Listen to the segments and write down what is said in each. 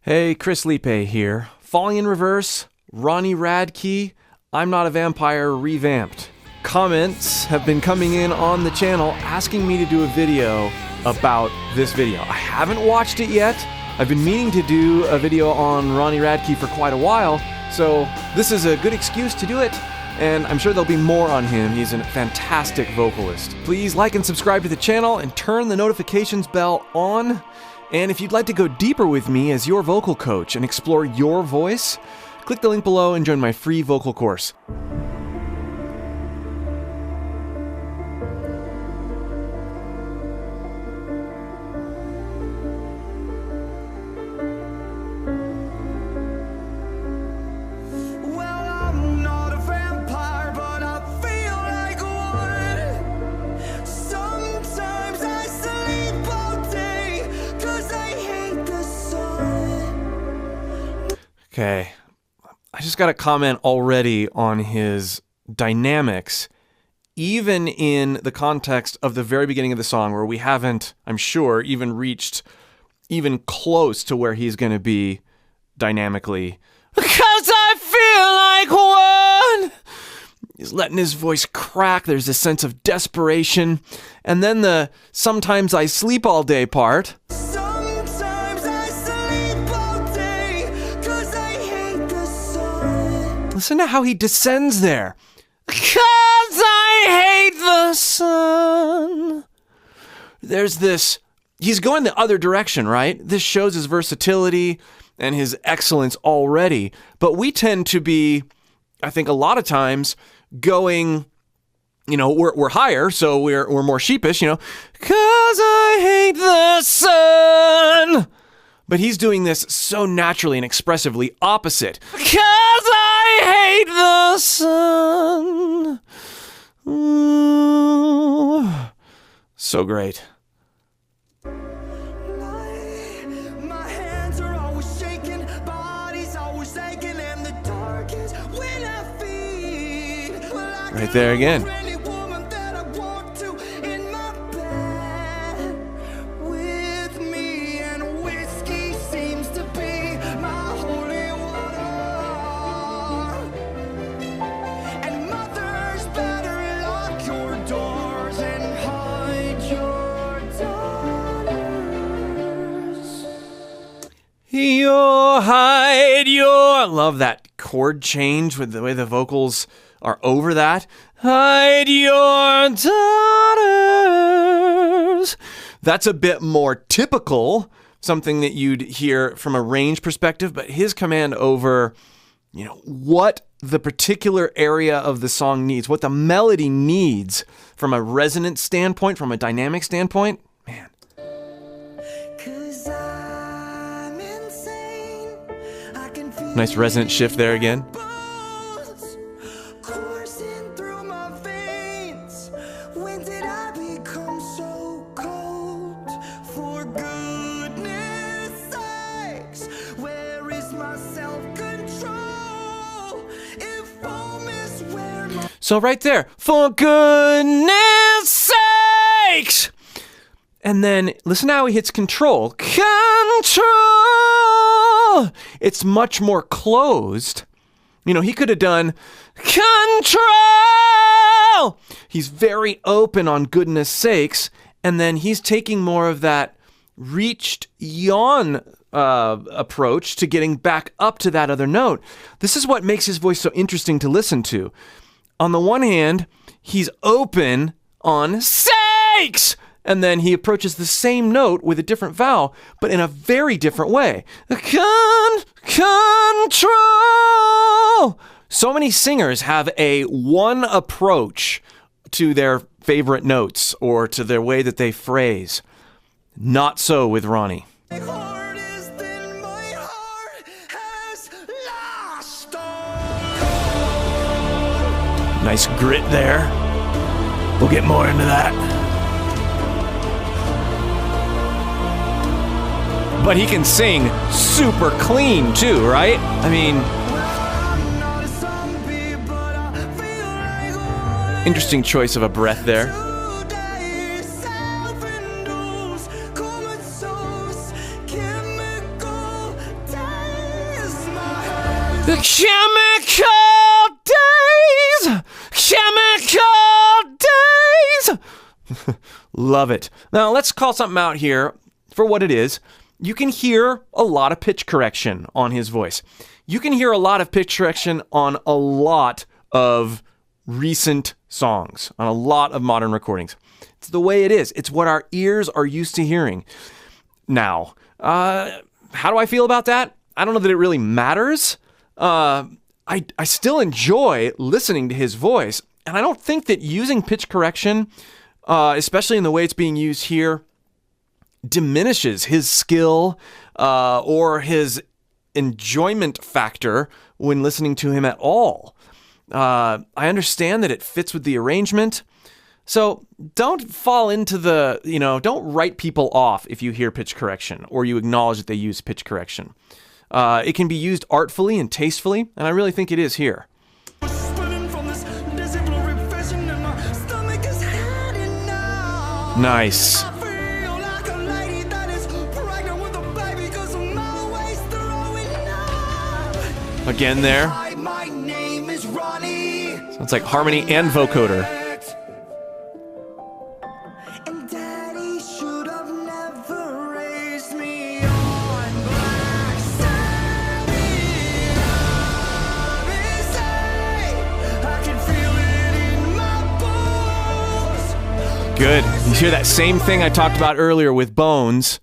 Hey, Chris Liepe here. Falling in Reverse, Ronnie Radke, I'm Not a Vampire, Revamped. Comments have been coming in on the channel asking me to do a video about this video. I haven't watched it yet. I've been meaning to do a video on Ronnie Radke for quite a while, so this is a good excuse to do it, and I'm sure there'll be more on him. He's a fantastic vocalist. Please like and subscribe to the channel and turn the notifications bell on. And if you'd like to go deeper with me as your vocal coach and explore your voice, click the link below and join my free vocal course. Okay, I just got a comment already on his dynamics, even in the context of the very beginning of the song where we haven't, I'm sure, even reached even close to where he's going to be dynamically. Because I feel like one! He's letting his voice crack, there's a sense of desperation, and then the sometimes I sleep all day part. Listen to how he descends there. 'Cause I hate the sun. There's this, he's going the other direction, right? This shows his versatility and his excellence already. But we tend to be, I think a lot of times, going, you know, we're higher, so we're more sheepish, you know. 'Cause I hate the sun. But he's doing this so naturally and expressively opposite. 'Cause I hate the sun. Ooh. So great. My hands are always shaking, body's always aching, and the darkest when I feed. Right there again. Love that chord change with the way the vocals are over that. Hide your daughters. That's a bit more typical, something that you'd hear from a range perspective, but his command over, you know, what the particular area of the song needs, what the melody needs from a resonance standpoint, from a dynamic standpoint, man. Nice resonance shift there again. So right there, for goodness sakes! And then listen how he hits control. Control! It's much more closed. You know, he could have done control! He's very open on goodness sakes, and then he's taking more of that reached yawn approach to getting back up to that other note. This is what makes his voice so interesting to listen to. On the one hand, he's open on sakes! And then he approaches the same note with a different vowel, but in a very different way. Control! So many singers have a one approach to their favorite notes or to their way that they phrase. Not so with Ronnie. Nice grit there. We'll get more into that. But he can sing super clean too, right? I mean, interesting choice of a breath there. Chemical days! Chemical days! Love it. Now let's call something out here for what it is. You can hear a lot of pitch correction on his voice. You can hear a lot of pitch correction on a lot of recent songs, on a lot of modern recordings. It's the way it is. It's what our ears are used to hearing. Now, how do I feel about that? I don't know that it really matters. I still enjoy listening to his voice, and I don't think that using pitch correction, especially in the way it's being used here, diminishes his skill or his enjoyment factor when listening to him at all. I understand that it fits with the arrangement. So don't fall into the, don't write people off if you hear pitch correction or you acknowledge that they use pitch correction. It can be used artfully and tastefully, and I really think it is here. Nice. Again there. Sounds like harmony and vocoder. Good. You hear that same thing I talked about earlier with Bones.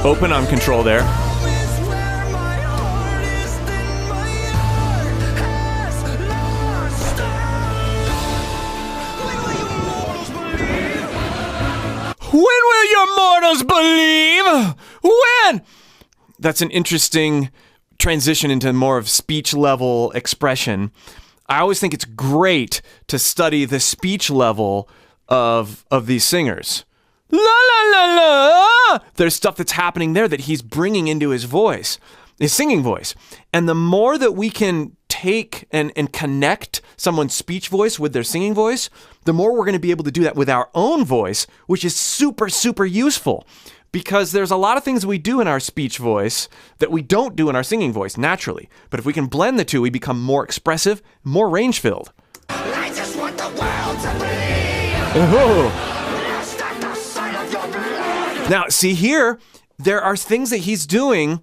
Open on control there. When will your mortals believe? When? That's an interesting transition into more of speech level expression. I always think it's great to study the speech level of these singers. La la la la! There's stuff that's happening there that he's bringing into his voice, his singing voice. And the more that we can take and connect someone's speech voice with their singing voice, the more we're going to be able to do that with our own voice, which is super, super useful. Because there's a lot of things we do in our speech voice that we don't do in our singing voice naturally. But if we can blend the two, we become more expressive, more range-filled. I just want the world to believe. Oh. Now, see here, there are things that he's doing,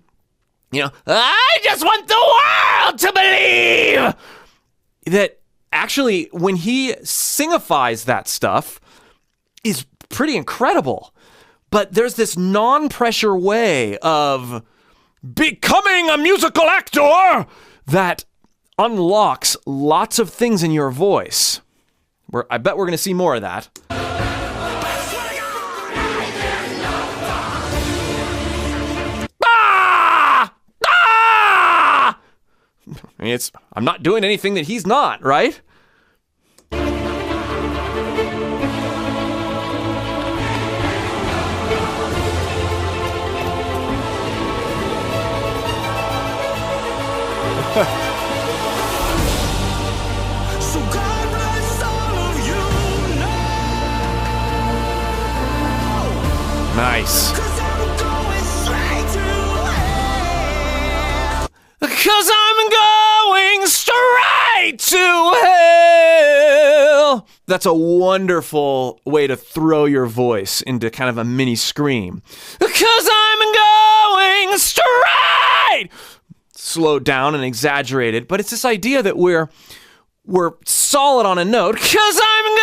I just want the world to believe! That actually, when he singifies that stuff, is pretty incredible. But there's this non-pressure way of becoming a musical actor that unlocks lots of things in your voice. I bet we're going to see more of that. I mean, I'm not doing anything that he's not, right? So God bless all of you now. Nice. 'Cause I'm going straight to hell. That's a wonderful way to throw your voice into kind of a mini scream. 'Cause I'm going straight. Slowed down and exaggerated, but it's this idea that we're solid on a note. 'Cause I'm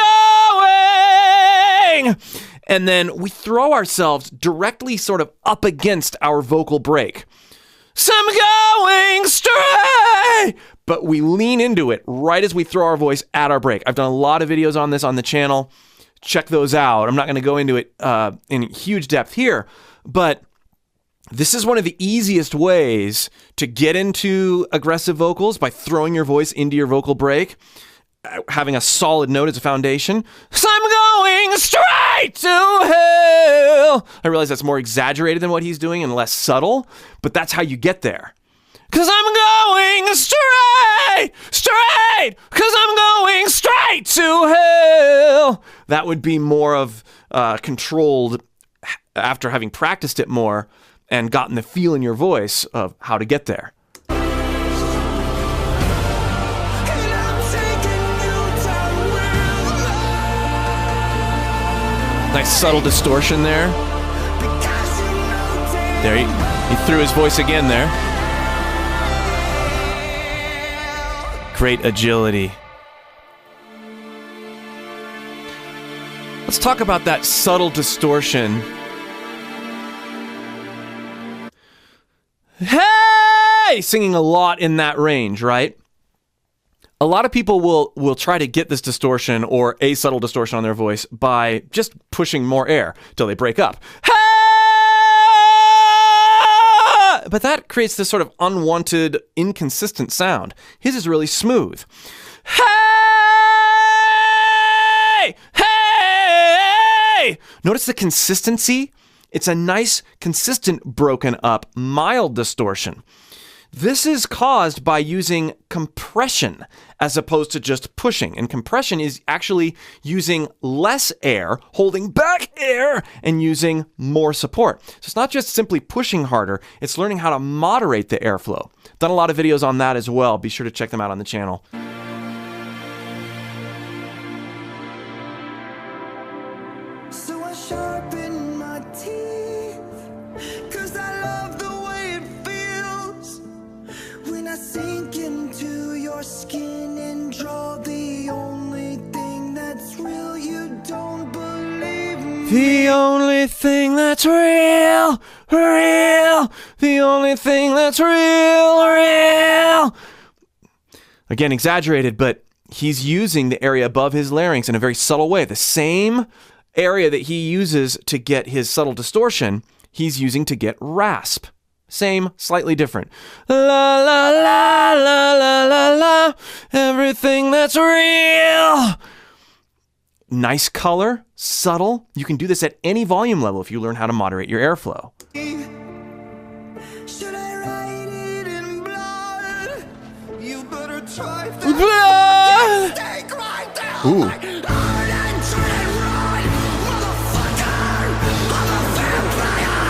going. And then we throw ourselves directly sort of up against our vocal break. So I'm going straight, but we lean into it right as we throw our voice at our break. I've done a lot of videos on this on the channel. Check those out. I'm not going to go into it in huge depth here, but this is one of the easiest ways to get into aggressive vocals by throwing your voice into your vocal break, having a solid note as a foundation. So I'm going straight to hell. I realize that's more exaggerated than what he's doing and less subtle, but that's how you get there. 'Cause I'm going straight, 'cause I'm going straight to hell. That would be more of controlled after having practiced it more and gotten the feel in your voice of how to get there. Nice subtle distortion there. There, he threw his voice again there. Great agility. Let's talk about that subtle distortion. Hey! Singing a lot in that range, right? A lot of people will try to get this distortion or a subtle distortion on their voice by just pushing more air till they break up. Hey! But that creates this sort of unwanted, inconsistent sound. His is really smooth. Hey! Hey! Notice the consistency? It's a nice, consistent, broken up, mild distortion. This is caused by using compression as opposed to just pushing. And compression is actually using less air, holding back air, and using more support. So it's not just simply pushing harder, it's learning how to moderate the airflow. Done a lot of videos on that as well. Be sure to check them out on the channel. So I sharpen my teeth, 'cause I love the way it feels when I sink into your skin and draw the only thing that's real. You don't believe me. The only thing that's real, real. The only thing that's real, real. Again, exaggerated, but he's using the area above his larynx in a very subtle way. The same area that he uses to get his subtle distortion, he's using to get rasp. Same, slightly different. La la la la la la la. Everything that's real. Nice color, subtle. You can do this at any volume level if you learn how to moderate your airflow. Should I write it in blood? You better try that. Blood! Stake right there. Ooh. Hard and turn and run, motherfucker. I'm a vampire.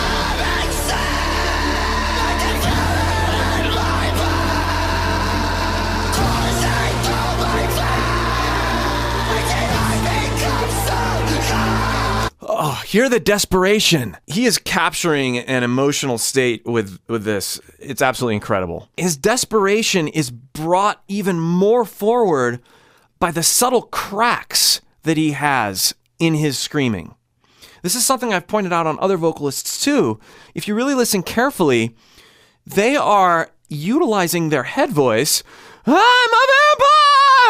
Blood and sand. I can feel it in my blood. Coursing through my veins. And I become so cold. Oh, hear the desperation. He is capturing an emotional state with this. It's absolutely incredible. His desperation is brought even more forward by the subtle cracks that he has in his screaming. This is something I've pointed out on other vocalists too. If you really listen carefully, they are utilizing their head voice. I'm a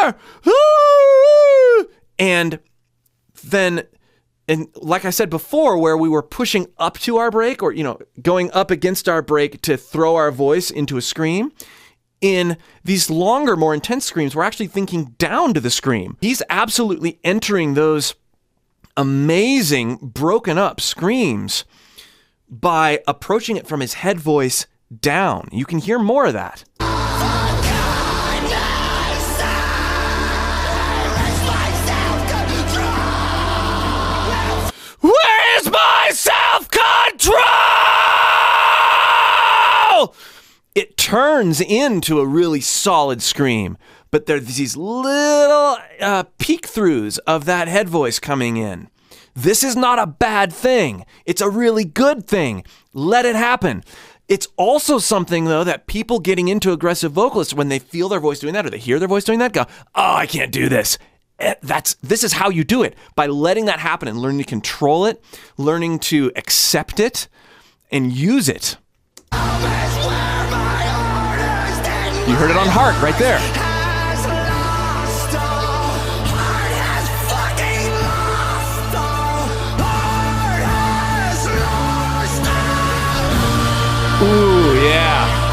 vampire! Ooh! And then, and like I said before, where we were pushing up to our break or, going up against our break to throw our voice into a scream, in these longer, more intense screams, we're actually thinking down to the scream. He's absolutely entering those amazing broken up screams by approaching it from his head voice down. You can hear more of that. Where is my self-control? It turns into a really solid scream, but there's these little peek-throughs of that head voice coming in. This is not a bad thing. It's a really good thing. Let it happen. It's also something, though, that people getting into aggressive vocalists, when they feel their voice doing that or they hear their voice doing that, go, oh, I can't do this. This is how you do it, by letting that happen and learning to control it, learning to accept it, and use it. You heard it on Heart right there. Ooh, yeah.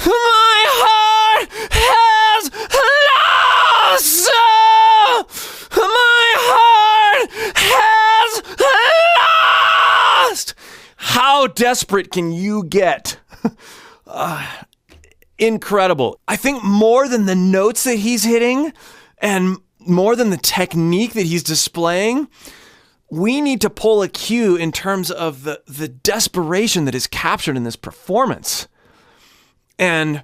My heart has lost. My heart How desperate can you get? Incredible. I think more than the notes that he's hitting and more than the technique that he's displaying, we need to pull a cue in terms of the desperation that is captured in this performance. And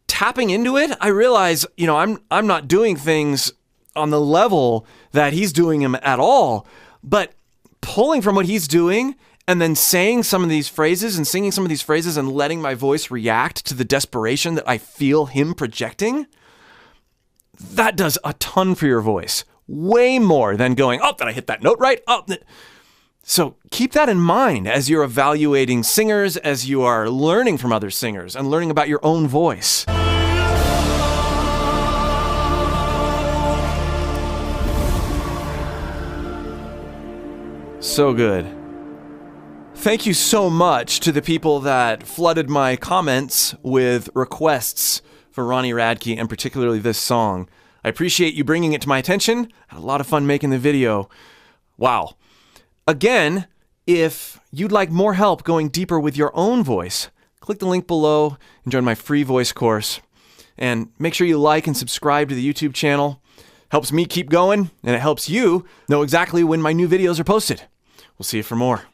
tapping into it, I realize, I'm not doing things on the level that he's doing them at all, but pulling from what he's doing and then saying some of these phrases and singing some of these phrases and letting my voice react to the desperation that I feel him projecting, that does a ton for your voice. Way more than going, oh, did I hit that note right? Oh. So keep that in mind as you're evaluating singers, as you are learning from other singers and learning about your own voice. So good. Thank you so much to the people that flooded my comments with requests for Ronnie Radke and particularly this song. I appreciate you bringing it to my attention. I had a lot of fun making the video. Wow. Again, if you'd like more help going deeper with your own voice, click the link below and join my free voice course. And make sure you like and subscribe to the YouTube channel. Helps me keep going, and it helps you know exactly when my new videos are posted. We'll see you for more.